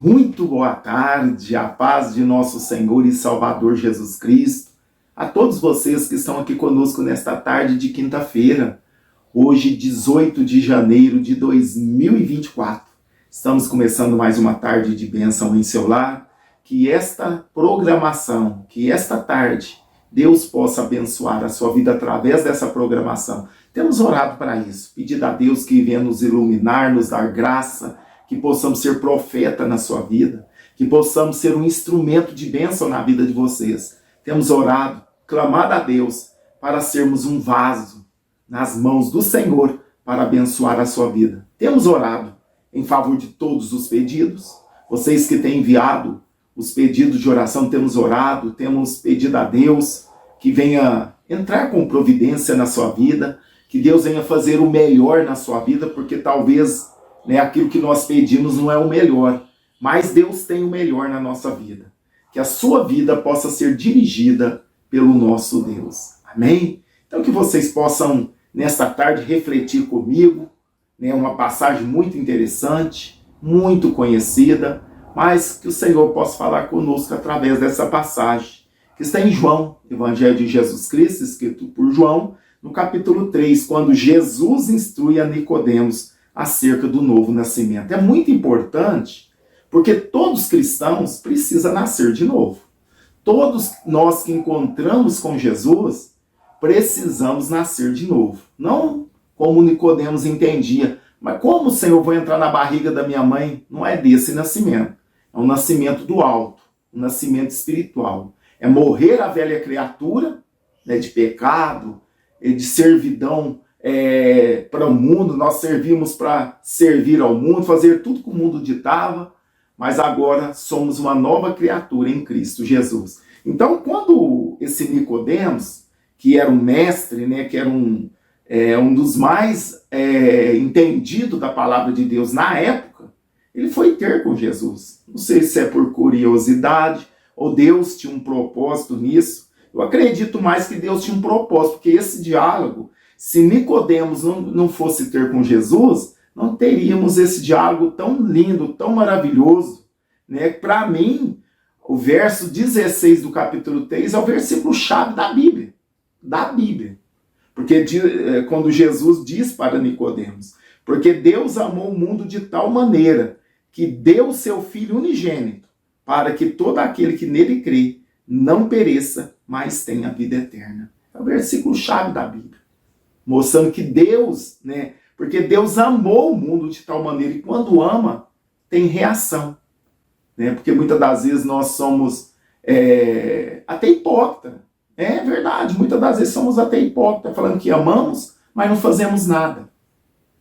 Muito boa tarde, a paz de nosso Senhor e Salvador Jesus Cristo. A todos vocês que estão aqui conosco nesta tarde de quinta-feira, hoje 18 de janeiro de 2024. Estamos começando mais uma tarde de bênção em seu lar. Que esta programação, que esta tarde, Deus possa abençoar a sua vida através dessa programação. Temos orado para isso, pedido a Deus que venha nos iluminar, nos dar graça, que possamos ser profeta na sua vida, que possamos ser um instrumento de bênção na vida de vocês. Temos orado, clamado a Deus para sermos um vaso nas mãos do Senhor para abençoar a sua vida. Temos orado em favor de todos os pedidos. Vocês que têm enviado os pedidos de oração, temos orado, temos pedido a Deus que venha entrar com providência na sua vida, que Deus venha fazer o melhor na sua vida, porque talvez aquilo que nós pedimos não é o melhor, mas Deus tem o melhor na nossa vida. Que a sua vida possa ser dirigida pelo nosso Deus. Amém? Então que vocês possam, nesta tarde, refletir comigo, uma passagem muito interessante, muito conhecida, mas que o Senhor possa falar conosco através dessa passagem, que está em João, Evangelho de Jesus Cristo, escrito por João, no capítulo 3, quando Jesus instrui a Nicodemos acerca do novo nascimento. É muito importante, porque todos cristãos precisam nascer de novo. Todos nós que encontramos com Jesus, precisamos nascer de novo. Não como Nicodemos entendia, mas como, Senhor, vou entrar na barriga da minha mãe? Não é desse nascimento. É um nascimento do alto, um nascimento espiritual. É morrer a velha criatura, de pecado, de servidão, para o mundo. Nós servimos para servir ao mundo, fazer tudo que o mundo ditava, mas agora somos uma nova criatura em Cristo Jesus. Então, quando esse Nicodemos, que era um mestre, que era um dos mais entendidos da palavra de Deus na época, ele foi ter com Jesus. Não sei se é por curiosidade ou Deus tinha um propósito nisso. Eu acredito mais que Deus tinha um propósito, porque esse diálogo, se Nicodemos não fosse ter com Jesus, não teríamos esse diálogo tão lindo, tão maravilhoso. Para mim, o verso 16 do capítulo 3 é o versículo-chave da Bíblia. Da Bíblia. Porque quando Jesus diz para Nicodemos, porque Deus amou o mundo de tal maneira que deu o seu Filho unigênito, para que todo aquele que nele crê não pereça, mas tenha a vida eterna. É o versículo-chave da Bíblia. Mostrando que Deus, porque Deus amou o mundo de tal maneira, e quando ama, tem reação. Porque muitas das vezes nós somos até hipócritas. É verdade, muitas das vezes somos até hipócritas, falando que amamos, mas não fazemos nada.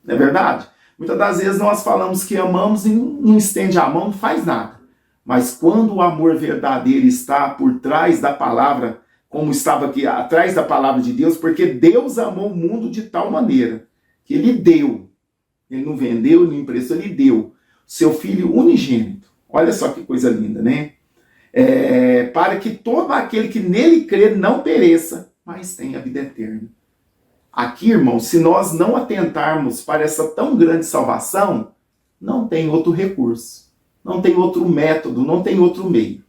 Não é verdade? Muitas das vezes nós falamos que amamos e não estende a mão, não faz nada. Mas quando o amor verdadeiro está por trás da palavra, como estava aqui atrás da palavra de Deus, porque Deus amou o mundo de tal maneira que Ele deu. Ele não vendeu, não emprestou, Ele deu seu Filho unigênito. Olha só que coisa linda, para que todo aquele que nele crê não pereça, mas tenha a vida eterna. Aqui, irmão, se nós não atentarmos para essa tão grande salvação, não tem outro recurso, não tem outro método, não tem outro meio.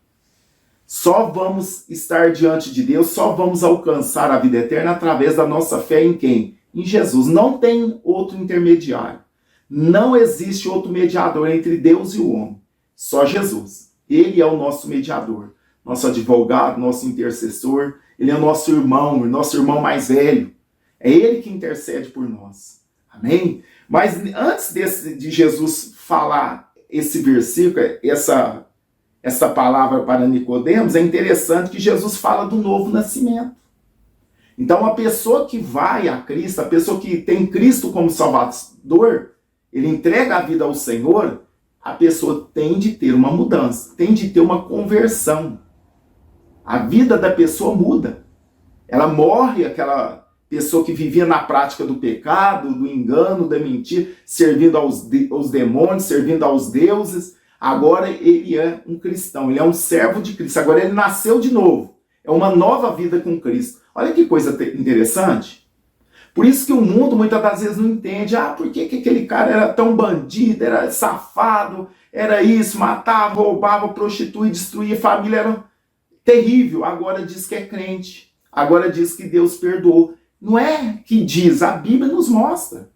Só vamos estar diante de Deus, só vamos alcançar a vida eterna através da nossa fé em quem? Em Jesus. Não tem outro intermediário. Não existe outro mediador entre Deus e o homem. Só Jesus. Ele é o nosso mediador, nosso advogado, nosso intercessor. Ele é o nosso irmão mais velho. É Ele que intercede por nós. Amém? Mas antes de Jesus falar esse versículo, essa palavra para Nicodemos, é interessante que Jesus fala do novo nascimento. Então, a pessoa que vai a Cristo, a pessoa que tem Cristo como Salvador, ele entrega a vida ao Senhor, a pessoa tem de ter uma mudança, tem de ter uma conversão. A vida da pessoa muda. Ela morre, aquela pessoa que vivia na prática do pecado, do engano, da mentira, servindo aos demônios, servindo aos deuses. Agora ele é um cristão, ele é um servo de Cristo. Agora ele nasceu de novo. É uma nova vida com Cristo. Olha que coisa interessante. Por isso que o mundo muitas das vezes não entende. Por que aquele cara era tão bandido, era safado, era isso, matava, roubava, prostituía, destruía família, era terrível. Agora diz que é crente. Agora diz que Deus perdoou. Não é que diz, a Bíblia nos mostra.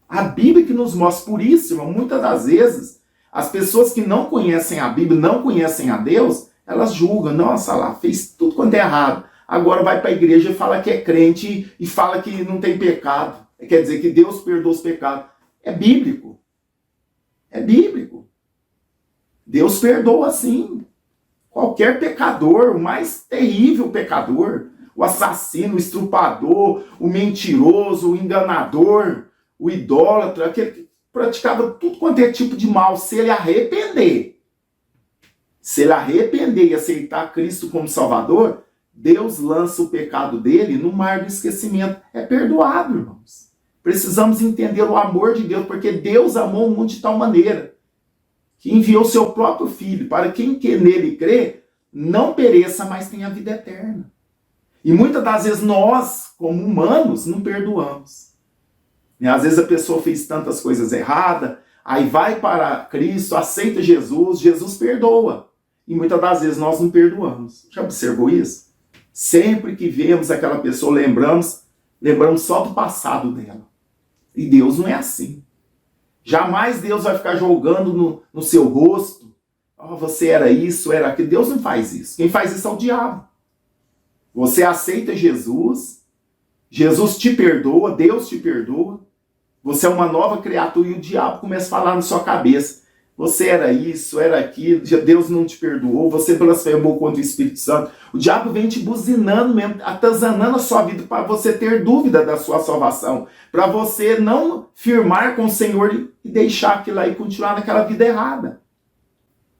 A Bíblia que nos mostra. Por isso, irmão, muitas das vezes, as pessoas que não conhecem a Bíblia, não conhecem a Deus, elas julgam. Nossa, lá, fez tudo quanto é errado. Agora vai para a igreja e fala que é crente e fala que não tem pecado. Quer dizer que Deus perdoa os pecados. É bíblico. É bíblico. Deus perdoa sim. Qualquer pecador, o mais terrível pecador, o assassino, o estrupador, o mentiroso, o enganador, o idólatra, aquele que praticava tudo quanto é tipo de mal, se ele arrepender e aceitar Cristo como Salvador, Deus lança o pecado dele no mar do esquecimento. É perdoado, irmãos. Precisamos entender o amor de Deus, porque Deus amou o mundo de tal maneira que enviou seu próprio Filho, para quem nele crê, não pereça, mas tenha vida eterna. E muitas das vezes nós, como humanos, não perdoamos. E às vezes a pessoa fez tantas coisas erradas, aí vai para Cristo, aceita Jesus, Jesus perdoa. E muitas das vezes nós não perdoamos. Já observou isso? Sempre que vemos aquela pessoa, lembramos só do passado dela. E Deus não é assim. Jamais Deus vai ficar jogando no seu rosto. Você era isso, era aquilo. Deus não faz isso. Quem faz isso é o diabo. Você aceita Jesus, Jesus te perdoa, Deus te perdoa. Você é uma nova criatura e o diabo começa a falar na sua cabeça. Você era isso, era aquilo, Deus não te perdoou, você blasfemou contra o Espírito Santo. O diabo vem te buzinando mesmo, atazanando a sua vida para você ter dúvida da sua salvação. Para você não firmar com o Senhor e deixar aquilo aí continuar naquela vida errada.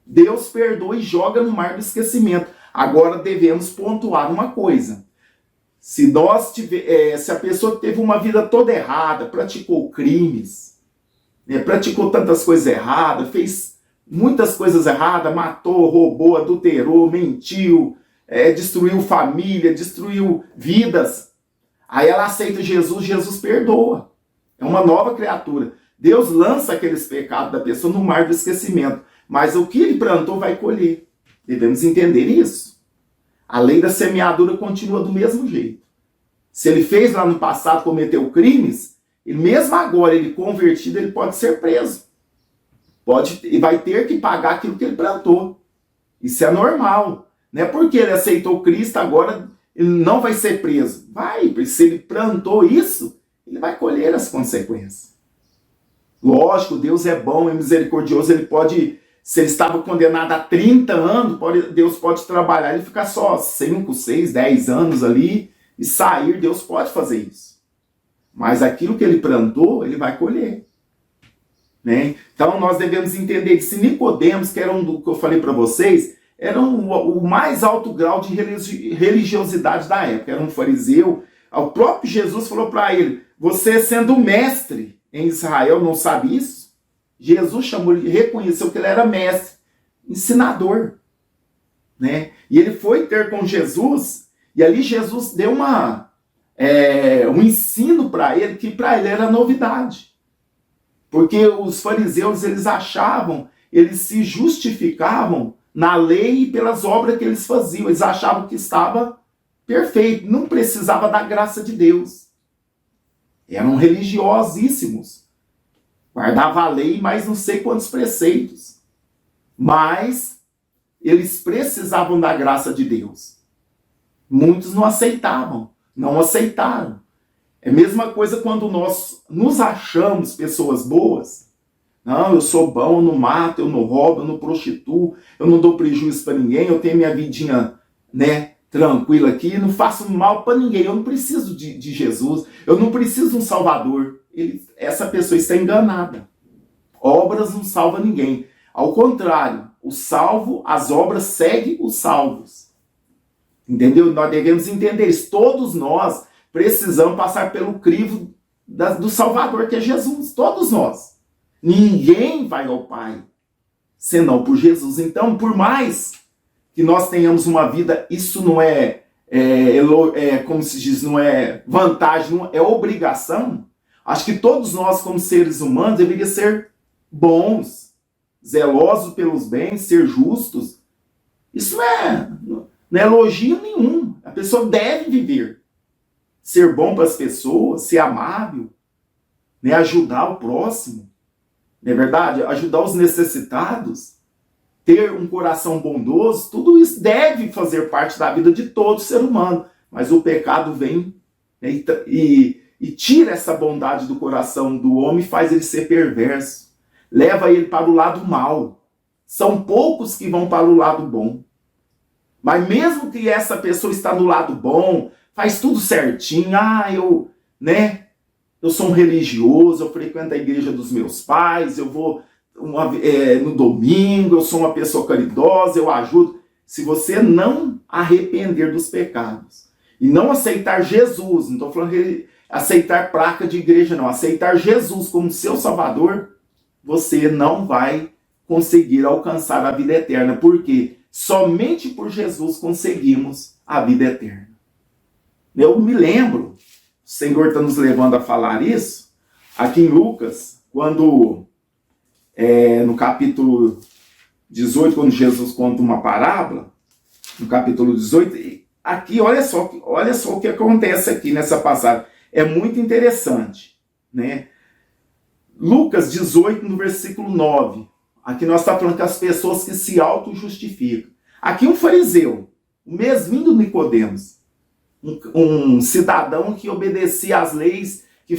Deus perdoa e joga no mar do esquecimento. Agora devemos pontuar uma coisa. Se a pessoa teve uma vida toda errada, praticou crimes, praticou tantas coisas erradas, fez muitas coisas erradas, matou, roubou, adulterou, mentiu, destruiu família, destruiu vidas. Aí ela aceita Jesus, Jesus perdoa. É uma nova criatura. Deus lança aqueles pecados da pessoa no mar do esquecimento. Mas o que ele plantou vai colher. Devemos entender isso. A lei da semeadura continua do mesmo jeito. Se ele fez lá no passado, cometeu crimes, e mesmo agora, ele convertido, ele pode ser preso. E vai ter que pagar aquilo que ele plantou. Isso é normal. Não é porque ele aceitou Cristo, agora ele não vai ser preso. Vai, se ele plantou isso, ele vai colher as consequências. Lógico, Deus é bom, é misericordioso, ele pode, se ele estava condenado a 30 anos, Deus pode trabalhar ele ficar só 5, 6, 10 anos ali e sair, Deus pode fazer isso. Mas aquilo que ele plantou, ele vai colher. Né? Então nós devemos entender que se Nicodemos, que era do que eu falei para vocês, era o mais alto grau de religiosidade da época, era um fariseu, o próprio Jesus falou para ele, você sendo mestre em Israel, não sabe isso? Jesus chamou, ele reconheceu que ele era mestre, ensinador. Né? E ele foi ter com Jesus, e ali Jesus deu um ensino para ele, que para ele era novidade. Porque os fariseus, eles achavam, eles se justificavam na lei e pelas obras que eles faziam. Eles achavam que estava perfeito, não precisava da graça de Deus. Eram religiosíssimos. Guardavam a lei, mas não sei quantos preceitos. Mas eles precisavam da graça de Deus. Muitos não aceitavam. Não aceitaram. É a mesma coisa quando nós nos achamos pessoas boas. Não, eu sou bom, eu não mato, eu não roubo, eu não prostituo, eu não dou prejuízo para ninguém, eu tenho minha vidinha, tranquila aqui, não faço mal para ninguém, eu não preciso de Jesus, eu não preciso de um Salvador. Essa pessoa está enganada. Obras não salvam ninguém. Ao contrário, o salvo, as obras seguem os salvos. Entendeu? Nós devemos entender isso. Todos nós precisamos passar pelo crivo do Salvador, que é Jesus. Todos nós. Ninguém vai ao Pai senão por Jesus. Então, por mais que nós tenhamos uma vida, isso não é como se diz, não é vantagem, não é obrigação. Acho que todos nós, como seres humanos, deveríamos ser bons, zelosos pelos bens, ser justos. Isso não é elogio nenhum. A pessoa deve viver. Ser bom para as pessoas, ser amável, né? Ajudar o próximo, não é verdade? Ajudar os necessitados, ter um coração bondoso, tudo isso deve fazer parte da vida de todo ser humano. Mas o pecado vem, né, e tira essa bondade do coração do homem e faz ele ser perverso. Leva ele para o lado mal. São poucos que vão para o lado bom. Mas mesmo que essa pessoa está no lado bom, faz tudo certinho, eu sou um religioso, eu frequento a igreja dos meus pais, eu vou no domingo, eu sou uma pessoa caridosa, eu ajudo. Se você não arrepender dos pecados e não aceitar Jesus, não estou falando aceitar placa de igreja, não, aceitar Jesus como seu Salvador, você não vai conseguir alcançar a vida eterna, porque somente por Jesus conseguimos a vida eterna. Eu me lembro, o Senhor está nos levando a falar isso, aqui em Lucas, quando no capítulo 18, quando Jesus conta uma parábola, no capítulo 18, aqui olha só o que acontece aqui nessa passagem. É muito interessante, né? Lucas 18, no versículo 9. Aqui nós estamos falando que as pessoas que se auto-justificam. Aqui um fariseu, o mesminho do Nicodemos, um cidadão que obedecia às leis, que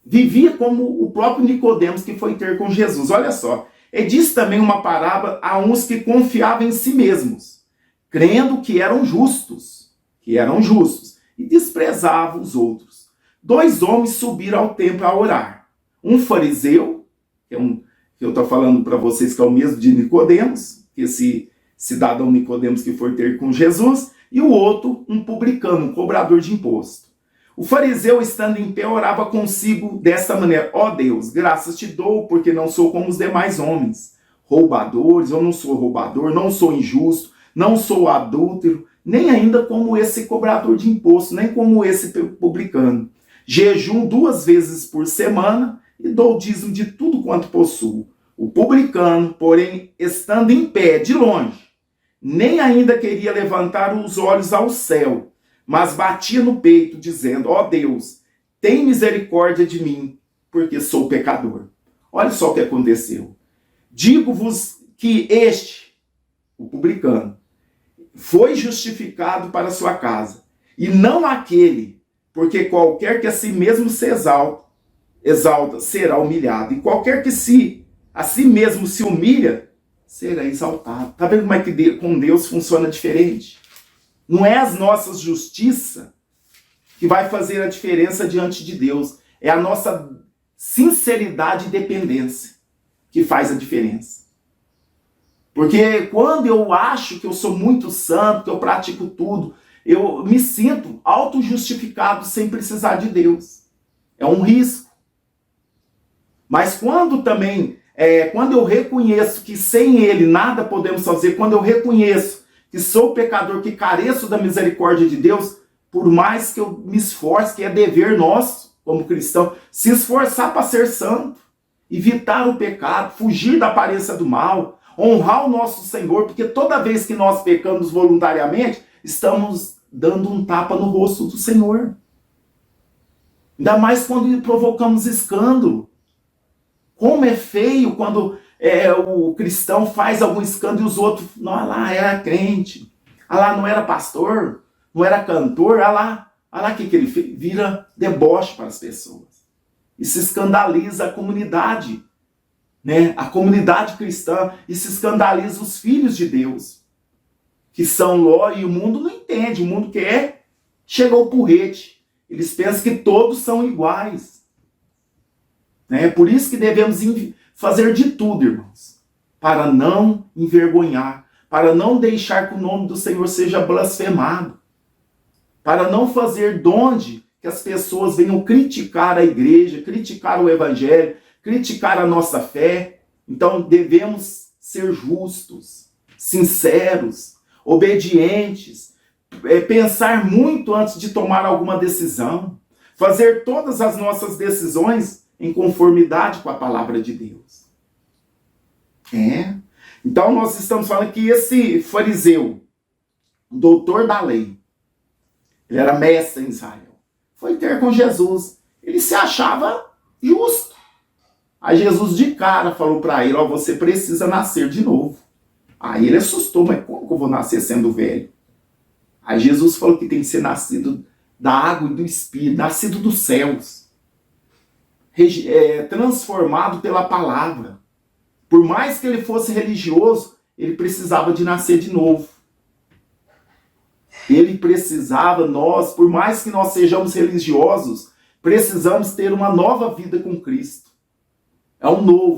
vivia como o próprio Nicodemos que foi ter com Jesus. Olha só, ele diz também uma parábola a uns que confiavam em si mesmos, crendo que eram justos, e desprezavam os outros. 2 homens subiram ao templo a orar. Um fariseu, que eu estou falando para vocês que é o mesmo de Nicodemos, esse cidadão Nicodemos que foi ter com Jesus, e o outro, um publicano, um cobrador de imposto. O fariseu, estando em pé, orava consigo desta maneira: ó Deus, graças te dou, porque não sou como os demais homens, roubadores. Eu não sou roubador, não sou injusto, não sou adúltero, nem ainda como esse cobrador de imposto, nem como esse publicano. Jejum 2 vezes por semana e dou dízimo de tudo quanto possuo. O publicano, porém, estando em pé, de longe, nem ainda queria levantar os olhos ao céu, mas batia no peito, dizendo: ó Deus, tem misericórdia de mim, porque sou pecador. Olha só o que aconteceu. Digo-vos que o publicano, foi justificado para sua casa, e não aquele, porque qualquer que a si mesmo se exalta será humilhado, e qualquer que a si mesmo se humilha, será exaltado. Está vendo como é que com Deus funciona diferente? Não é as nossas justiças que vai fazer a diferença diante de Deus. É a nossa sinceridade e dependência que faz a diferença. Porque quando eu acho que eu sou muito santo, que eu pratico tudo, eu me sinto auto-justificado sem precisar de Deus. É um risco. Mas quando eu reconheço que sem Ele nada podemos fazer, quando eu reconheço que sou pecador, que careço da misericórdia de Deus, por mais que eu me esforce, que é dever nosso, como cristão, se esforçar para ser santo, evitar o pecado, fugir da aparência do mal, honrar o nosso Senhor, porque toda vez que nós pecamos voluntariamente, estamos dando um tapa no rosto do Senhor. Ainda mais quando provocamos escândalo. Como é feio quando o cristão faz algum escândalo e os outros, não, lá era crente, lá não era pastor, não era cantor, lá o que ele fez? Vira deboche para as pessoas. E se escandaliza a comunidade, né? A comunidade cristã, e se escandaliza os filhos de Deus, que são Ló, e o mundo não entende, o mundo quer, chegou o porrete, eles pensam que todos são iguais. É por isso que devemos fazer de tudo, irmãos, para não envergonhar, para não deixar que o nome do Senhor seja blasfemado, para não fazer donde que as pessoas venham criticar a igreja, criticar o evangelho, criticar a nossa fé. Então devemos ser justos, sinceros, obedientes, pensar muito antes de tomar alguma decisão, fazer todas as nossas decisões em conformidade com a palavra de Deus. Então nós estamos falando que esse fariseu, doutor da lei, ele era mestre em Israel, foi ter com Jesus. Ele se achava justo. Aí Jesus de cara falou para ele, você precisa nascer de novo. Aí ele assustou, mas como que eu vou nascer sendo velho? Aí Jesus falou que tem que ser nascido da água e do Espírito, nascido dos céus, transformado pela palavra. Por mais que ele fosse religioso, ele precisava de nascer de novo. Ele precisava, por mais que nós sejamos religiosos, precisamos ter uma nova vida com Cristo.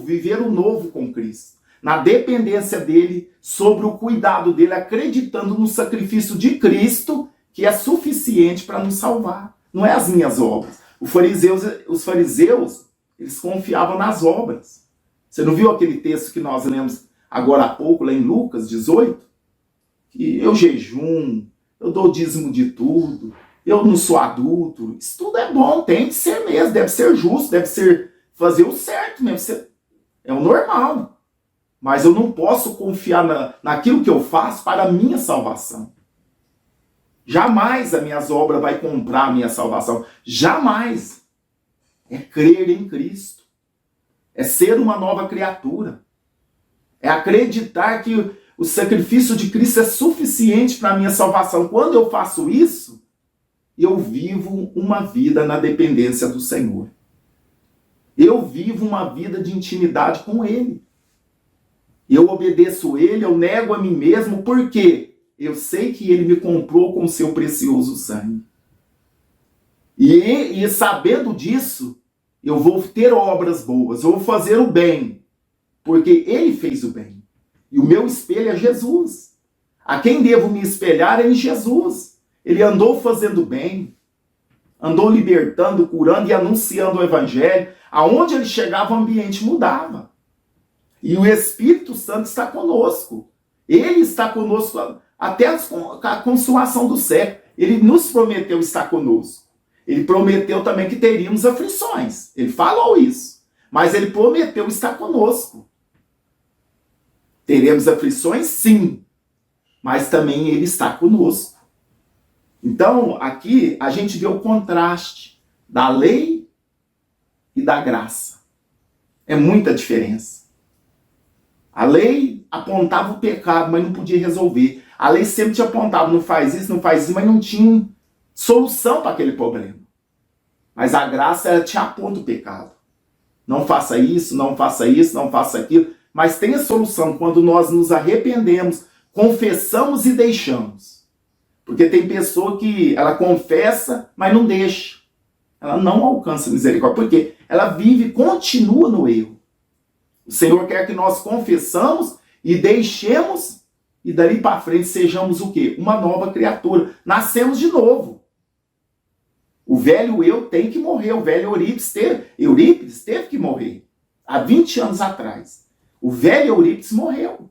Viver um novo com Cristo. Na dependência dele, sobre o cuidado dele, acreditando no sacrifício de Cristo, que é suficiente para nos salvar. Não é as minhas obras. Os fariseus, eles confiavam nas obras. Você não viu aquele texto que nós lemos agora há pouco, lá em Lucas 18? Que eu jejum, eu dou dízimo de tudo, eu não sou adúltero. Isso tudo é bom, tem que ser mesmo, deve ser justo, deve ser fazer o certo mesmo, é o normal. Mas eu não posso confiar naquilo que eu faço para a minha salvação. Jamais as minhas obras vai comprar a minha salvação. Jamais. É crer em Cristo. É ser uma nova criatura. É acreditar que o sacrifício de Cristo é suficiente para a minha salvação. Quando eu faço isso, eu vivo uma vida na dependência do Senhor. Eu vivo uma vida de intimidade com Ele. Eu obedeço Ele, eu nego a mim mesmo, porque eu sei que Ele me comprou com o seu precioso sangue. E sabendo disso, eu vou ter obras boas, eu vou fazer o bem, porque Ele fez o bem. E o meu espelho é Jesus. A quem devo me espelhar é em Jesus. Ele andou fazendo bem, andou libertando, curando e anunciando o Evangelho. Aonde ele chegava, o ambiente mudava. E o Espírito Santo está conosco. Ele está conosco até a consumação do século. Ele nos prometeu estar conosco. Ele prometeu também que teríamos aflições. Ele falou isso. Mas ele prometeu estar conosco. Teremos aflições, sim. Mas também ele está conosco. Então, aqui a gente vê o contraste da lei e da graça. É muita diferença. A lei apontava o pecado, mas não podia resolver. A lei sempre te apontava, não faz isso, mas não tinha solução para aquele problema. Mas a graça, ela te aponta o pecado. Não faça isso, não faça isso, não faça aquilo. Mas tem a solução quando nós nos arrependemos, confessamos e deixamos. Porque tem pessoa que ela confessa, mas não deixa. Ela não alcança misericórdia. Por quê? Ela vive, continua no erro. O Senhor quer que nós confessamos e deixemos, e dali para frente sejamos o quê? Uma nova criatura. Nascemos de novo. O velho eu tem que morrer. O velho Eurípides teve que morrer. Há 20 anos atrás. O velho Eurípides morreu.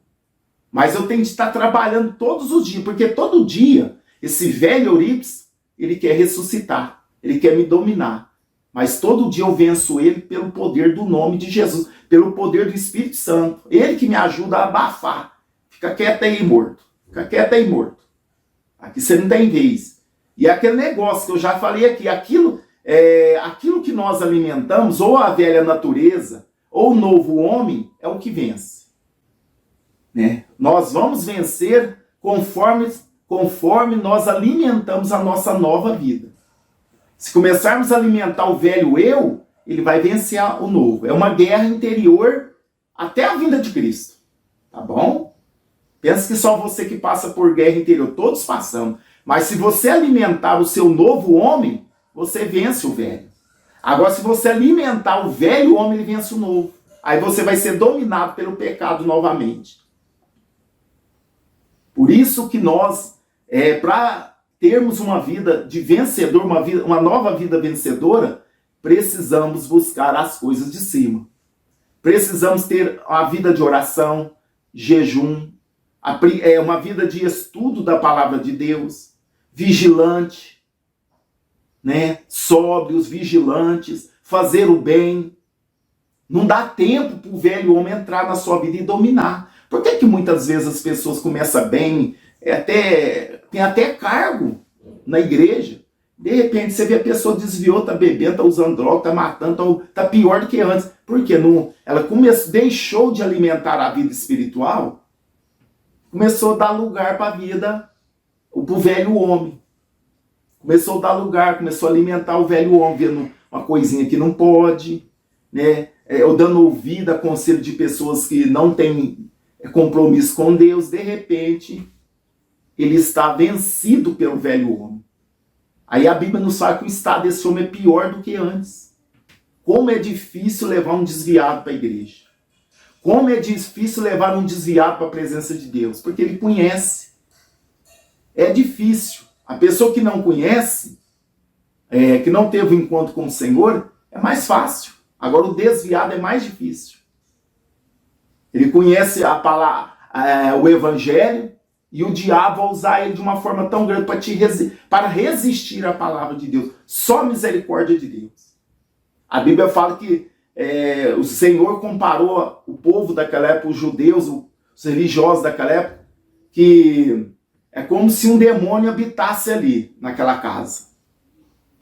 Mas eu tenho de estar trabalhando todos os dias, porque todo dia esse velho Eurípides, ele quer ressuscitar. Ele quer me dominar. Mas todo dia eu venço ele pelo poder do nome de Jesus, pelo poder do Espírito Santo. Ele que me ajuda a abafar. Fica quieto aí, morto. Fica quieto aí, morto. Aqui você não tem vez. E é aquele negócio que eu já falei aqui, aquilo que nós alimentamos, ou a velha natureza, ou o novo homem, é o que vence. Né? Nós vamos vencer conforme nós alimentamos a nossa nova vida. Se começarmos a alimentar o velho eu, ele vai vencer o novo. É uma guerra interior até a vinda de Cristo. Tá bom? Pensa que só você que passa por guerra interior. Todos passamos. Mas se você alimentar o seu novo homem, você vence o velho. Agora, se você alimentar o velho homem, ele vence o novo. Aí você vai ser dominado pelo pecado novamente. Por isso que nós, para termos uma vida de vencedor, uma nova vida vencedora, precisamos buscar as coisas de cima. Precisamos ter uma vida de oração, jejum, uma vida de estudo da palavra de Deus, vigilante, né? Sóbrios, vigilantes, fazer o bem. Não dá tempo para o velho homem entrar na sua vida e dominar. Por que muitas vezes as pessoas começam bem, tem até cargo na igreja, de repente você vê a pessoa desviou, está bebendo, está usando droga, está matando, está pior do que antes. Por quê? Ela deixou de alimentar a vida espiritual, começou a dar lugar para a vida, para o velho homem. Começou a dar lugar, começou a alimentar o velho homem, vendo uma coisinha que não pode, né? Ou dando ouvido a conselho de pessoas que não têm compromisso com Deus. De repente, ele está vencido pelo velho homem. Aí a Bíblia nos fala que o estado desse homem é pior do que antes. Como é difícil levar um desviado para a igreja. Como é difícil levar um desviado para a presença de Deus. Porque ele conhece. É difícil. A pessoa que não conhece, que não teve um encontro com o Senhor, é mais fácil. Agora o desviado é mais difícil. Ele conhece a palavra, o evangelho, e o diabo vai usar ele de uma forma tão grande para resistir à palavra de Deus. Só a misericórdia de Deus. A Bíblia fala que o Senhor comparou o povo daquela época, os judeus, os religiosos daquela época, que é como se um demônio habitasse ali, naquela casa,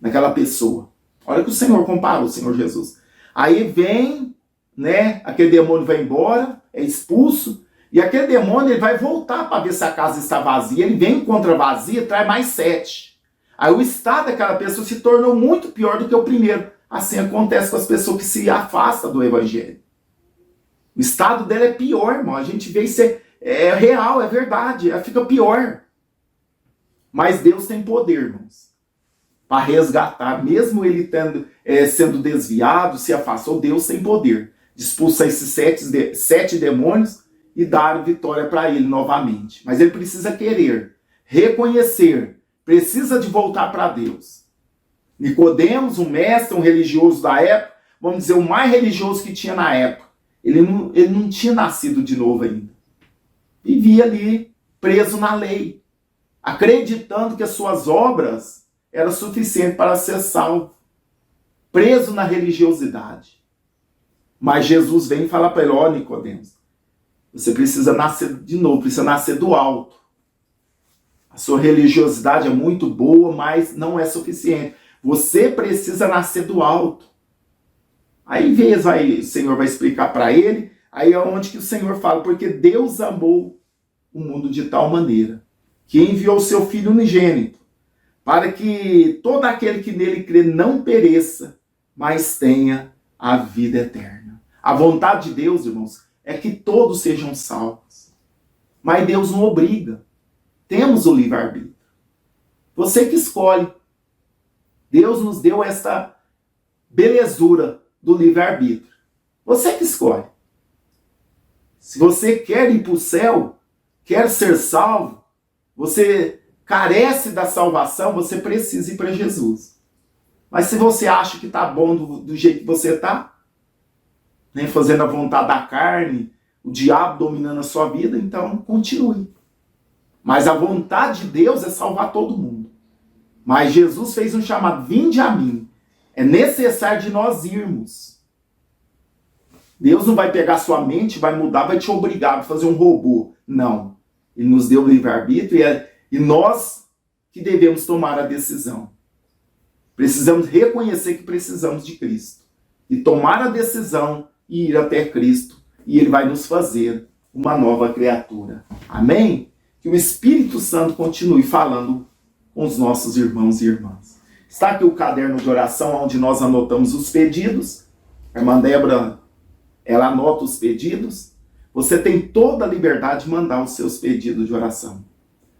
naquela pessoa. Olha que o Senhor comparou, o Senhor Jesus. Aí vem, né, aquele demônio vai embora, é expulso, e aquele demônio ele vai voltar para ver se a casa está vazia. Ele vem contra vazia, traz mais 7. Aí o estado daquela pessoa se tornou muito pior do que o primeiro. Assim acontece com as pessoas que se afastam do evangelho. O estado dela é pior, irmão. A gente vê isso, é real, é verdade. Ela fica pior. Mas Deus tem poder, irmãos, para resgatar. Mesmo ele sendo desviado, se afastou, Deus tem poder de expulsar esses 7 demônios e dar vitória para ele novamente. Mas ele precisa querer, reconhecer, precisa de voltar para Deus. Nicodemos, um mestre, um religioso da época, vamos dizer, o mais religioso que tinha na época, ele não tinha nascido de novo ainda. Vivia ali, preso na lei, acreditando que as suas obras eram suficientes para ser salvo, preso na religiosidade. Mas Jesus vem e fala para ele: ó, Nicodemos, você precisa nascer de novo, precisa nascer do alto. A sua religiosidade é muito boa, mas não é suficiente. Você precisa nascer do alto. Aí o Senhor vai explicar para ele, aí é onde que o Senhor fala: porque Deus amou o mundo de tal maneira que enviou o seu Filho unigênito, para que todo aquele que nele crê não pereça, mas tenha a vida eterna. A vontade de Deus, irmãos, é que todos sejam salvos. Mas Deus não obriga. Temos o livre-arbítrio. Você que escolhe. Deus nos deu esta belezura do livre-arbítrio. Você que escolhe. Se você quer ir para o céu, quer ser salvo, você carece da salvação, você precisa ir para Jesus. Mas se você acha que está bom do jeito que você está, né, fazendo a vontade da carne, o diabo dominando a sua vida, então continue. Mas a vontade de Deus é salvar todo mundo. Mas Jesus fez um chamado: vinde a mim. É necessário de nós irmos. Deus não vai pegar sua mente, vai mudar, vai te obrigar a fazer um robô. Não. Ele nos deu o livre-arbítrio e nós que devemos tomar a decisão. Precisamos reconhecer que precisamos de Cristo. E tomar a decisão e ir até Cristo. E Ele vai nos fazer uma nova criatura. Amém? Que o Espírito Santo continue falando com os nossos irmãos e irmãs. Está aqui o caderno de oração, onde nós anotamos os pedidos. A irmã Débora, ela anota os pedidos. Você tem toda a liberdade de mandar os seus pedidos de oração.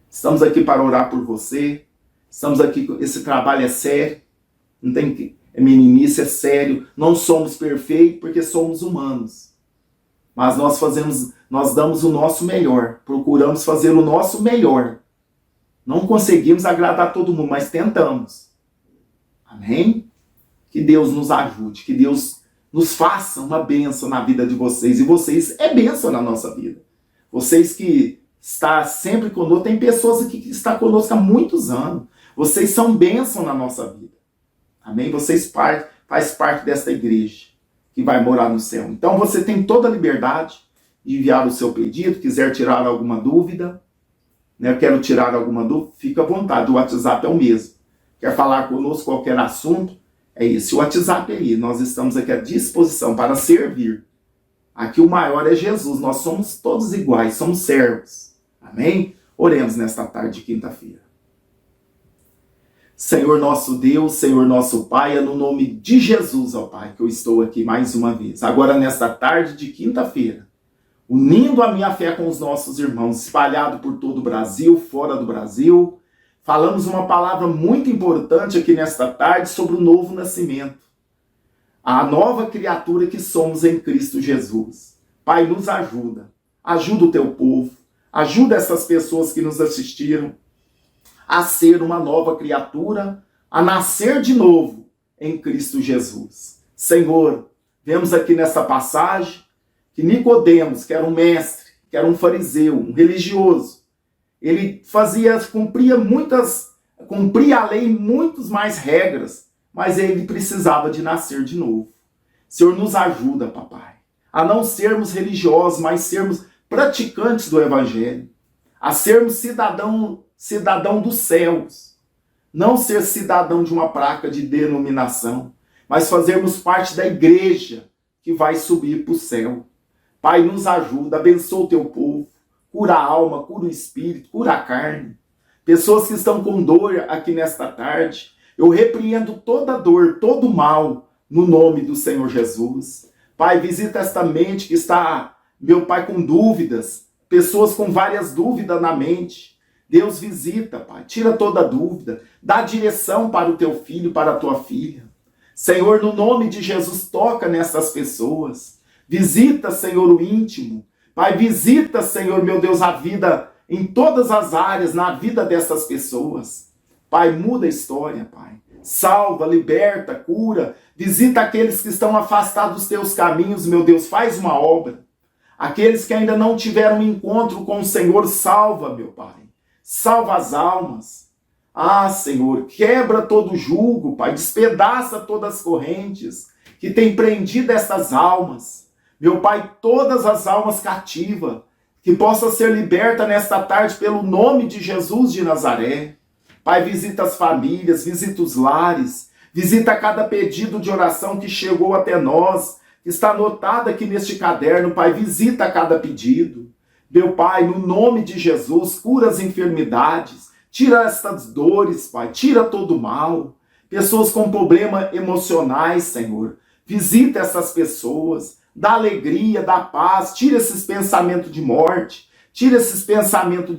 Estamos aqui para orar por você. Estamos aqui, esse trabalho é sério. Não tem que... meninice, é sério. Não somos perfeitos porque somos humanos. Mas nós damos o nosso melhor. Procuramos fazer o nosso melhor. Não conseguimos agradar todo mundo, mas tentamos. Amém? Que Deus nos ajude. Que Deus nos faça uma bênção na vida de vocês. E vocês é bênção na nossa vida. Vocês que está sempre conosco. Tem pessoas aqui que estão conosco há muitos anos. Vocês são bênção na nossa vida. Amém? Vocês fazem parte desta igreja que vai morar no céu. Então você tem toda a liberdade de enviar o seu pedido, quiser tirar alguma dúvida, né? Eu quero tirar alguma dúvida, fica à vontade, o WhatsApp é o mesmo. Quer falar conosco qualquer assunto? É isso, o WhatsApp é aí, nós estamos aqui à disposição para servir. Aqui o maior é Jesus, nós somos todos iguais, somos servos. Amém? Oremos nesta tarde de quinta-feira. Senhor nosso Deus, Senhor nosso Pai, é no nome de Jesus, ó Pai, que eu estou aqui mais uma vez. Agora nesta tarde de quinta-feira, unindo a minha fé com os nossos irmãos, espalhado por todo o Brasil, fora do Brasil, falamos uma palavra muito importante aqui nesta tarde sobre o novo nascimento. A nova criatura que somos em Cristo Jesus. Pai, nos ajuda. Ajuda o teu povo. Ajuda essas pessoas que nos assistiram a ser uma nova criatura, a nascer de novo em Cristo Jesus. Senhor, vemos aqui nessa passagem que Nicodemos, que era um mestre, que era um fariseu, um religioso, ele cumpria a lei em muitas mais regras, mas ele precisava de nascer de novo. Senhor, nos ajuda, papai, a não sermos religiosos, mas sermos praticantes do evangelho, a sermos cidadão dos céus, não ser cidadão de uma placa de denominação, mas fazermos parte da igreja que vai subir para o céu. Pai, nos ajuda, abençoa o teu povo, cura a alma, cura o espírito, cura a carne. Pessoas que estão com dor aqui nesta tarde, eu repreendo toda dor, todo mal, no nome do Senhor Jesus. Pai, visita esta mente que está, meu Pai, com dúvidas, pessoas com várias dúvidas na mente. Deus visita, Pai, tira toda dúvida, dá direção para o teu filho, para a tua filha. Senhor, no nome de Jesus, toca nessas pessoas. Visita, Senhor, o íntimo. Pai, visita, Senhor, meu Deus, a vida em todas as áreas, na vida dessas pessoas. Pai, muda a história, Pai. Salva, liberta, cura. Visita aqueles que estão afastados dos teus caminhos, meu Deus, faz uma obra. Aqueles que ainda não tiveram um encontro com o Senhor, salva, meu Pai. Salva as almas. Ah, Senhor, quebra todo jugo, Pai. Despedaça todas as correntes que tem prendido essas almas. Meu Pai, todas as almas cativas, que possa ser liberta nesta tarde pelo nome de Jesus de Nazaré. Pai, visita as famílias, visita os lares, visita cada pedido de oração que chegou até nós, que está anotado aqui neste caderno. Pai, visita cada pedido. Meu Pai, no nome de Jesus, cura as enfermidades, tira estas dores, Pai, tira todo o mal. Pessoas com problemas emocionais, Senhor, visita essas pessoas. Dá alegria, dá paz, tira esses pensamentos de morte, tira esses pensamentos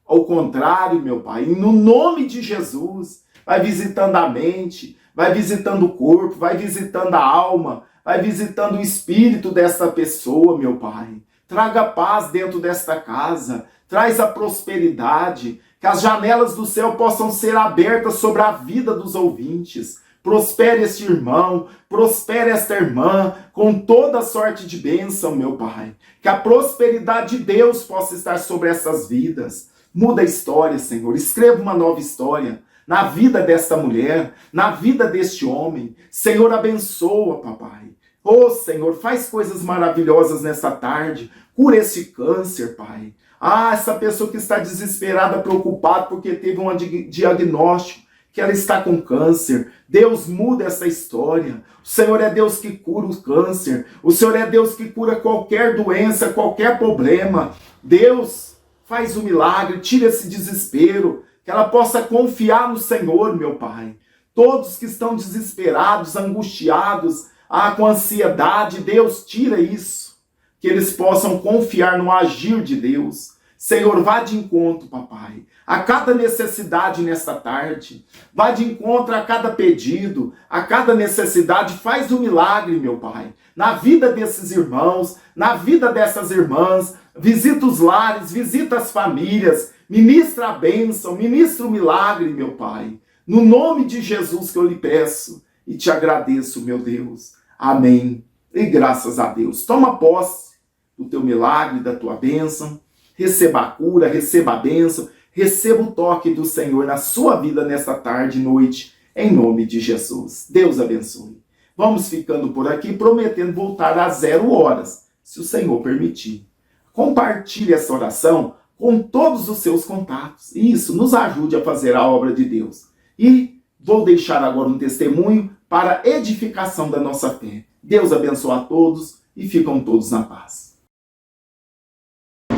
ao contrário, meu Pai. E no nome de Jesus, vai visitando a mente, vai visitando o corpo, vai visitando a alma, vai visitando o espírito dessa pessoa, meu Pai. Traga paz dentro desta casa, traz a prosperidade, que as janelas do céu possam ser abertas sobre a vida dos ouvintes. Prospere este irmão, prospere esta irmã, com toda sorte de bênção, meu Pai. Que a prosperidade de Deus possa estar sobre essas vidas. Muda a história, Senhor. Escreva uma nova história na vida desta mulher, na vida deste homem. Senhor, abençoa, papai. Oh, Senhor, faz coisas maravilhosas nessa tarde. Cura esse câncer, Pai. Ah, essa pessoa que está desesperada, preocupada porque teve um diagnóstico, que ela está com câncer. Deus, muda essa história. O Senhor é Deus que cura o câncer. O Senhor é Deus que cura qualquer doença, qualquer problema. Deus, faz o milagre, tira esse desespero, que ela possa confiar no Senhor, meu Pai. Todos que estão desesperados, angustiados, com ansiedade, Deus, tira isso. Que eles possam confiar no agir de Deus. Senhor, vá de encontro, papai, a cada necessidade nesta tarde. Vá de encontro a cada pedido, a cada necessidade. Faz um milagre, meu Pai, na vida desses irmãos, na vida dessas irmãs. Visita os lares, visita as famílias. Ministra a bênção, ministra o milagre, meu Pai. No nome de Jesus que eu lhe peço e te agradeço, meu Deus. Amém. E graças a Deus. Toma posse do teu milagre, da tua bênção. receba a cura, receba a bênção, receba o toque do Senhor na sua vida nesta tarde e noite, em nome de Jesus. Deus abençoe. Vamos ficando por aqui, prometendo voltar às 0 horas, se o Senhor permitir. Compartilhe essa oração com todos os seus contatos. Isso nos ajude a fazer a obra de Deus. E vou deixar agora um testemunho para a edificação da nossa fé. Deus abençoe a todos e ficam todos na paz.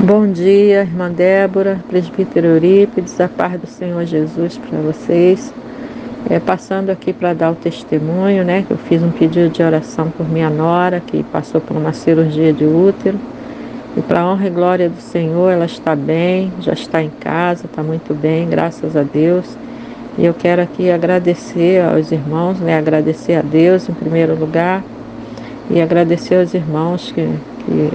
Bom dia, irmã Débora, presbítero Eurípides, a paz do Senhor Jesus para vocês. Passando aqui para dar o testemunho, né, que eu fiz um pedido de oração por minha nora, que passou por uma cirurgia de útero. E para a honra e glória do Senhor, ela está bem, já está em casa, está muito bem, graças a Deus. E eu quero aqui agradecer aos irmãos, né, agradecer a Deus em primeiro lugar, e agradecer aos irmãos que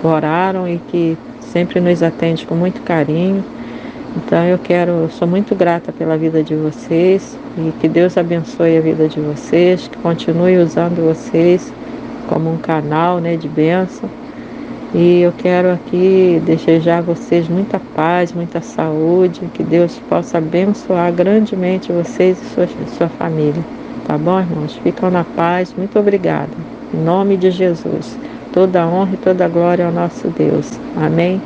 oraram e que sempre nos atendem com muito carinho. Então eu sou muito grata pela vida de vocês e que Deus abençoe a vida de vocês, que continue usando vocês como um canal, né, de bênção. E eu quero aqui desejar a vocês muita paz, muita saúde, que Deus possa abençoar grandemente vocês e sua família. Tá bom, irmãos? Ficam na paz. Muito obrigada. Em nome de Jesus. Toda a honra e toda a glória ao nosso Deus. Amém?